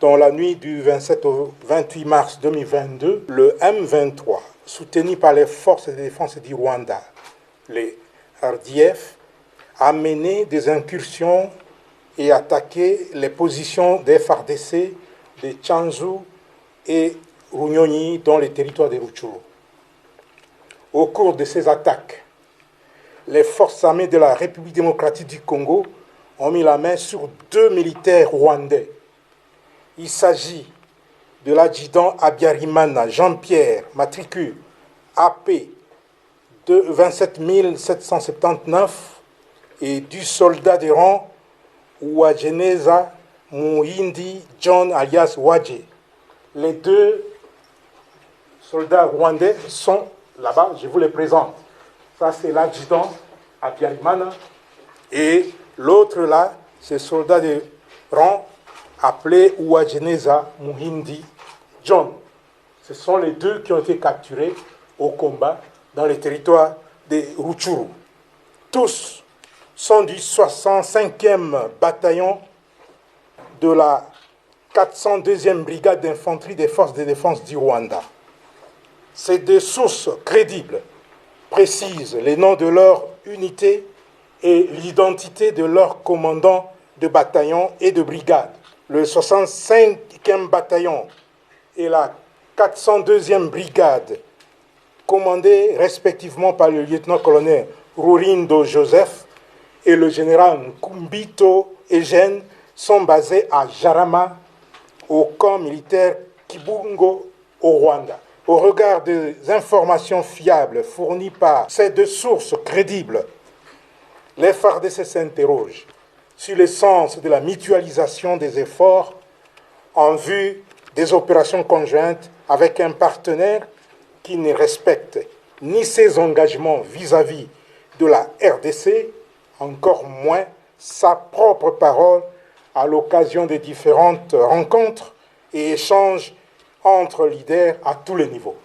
Dans la nuit du 27 au 28 mars 2022, le M23, soutenu par les forces de défense du Rwanda, les RDF, a mené des incursions et attaqué les positions des FARDC de Tchanzu et Runyonyi dans les territoires de Rutshuru. Au cours de ces attaques, les forces armées de la République démocratique du Congo ont mis la main sur 2 militaires rwandais. Il s'agit de l'adjudant Habyarimana Jean-Pierre, matricule AP de 27 779, et du soldat de rang Uwajeneza Muhindi John alias Wadje. Les 2 soldats rwandais sont là-bas, je vous les présente. Ça, c'est l'adjudant Habyarimana. Et l'autre là, c'est le soldat de rang appelé Uwajeneza Muhindi John. Ce sont les 2 qui ont été capturés au combat dans les territoires de Rutshuru. Tous sont du 65e bataillon de la 402e brigade d'infanterie des forces de défense du Rwanda. Ces 2 sources crédibles précisent les noms de leur unité et l'identité de leurs commandants de bataillon et de brigade. Le 65e bataillon et la 402e brigade, commandés respectivement par le lieutenant-colonel Rurindo Joseph et le général Nkumbito Eugène, sont basés à Jarama, au camp militaire Kibungo, au Rwanda. Au regard des informations fiables fournies par ces 2 sources crédibles, les FARDC s'interrogent sur le sens de la mutualisation des efforts en vue des opérations conjointes avec un partenaire qui ne respecte ni ses engagements vis-à-vis de la RDC, encore moins sa propre parole à l'occasion des différentes rencontres et échanges entre leaders à tous les niveaux.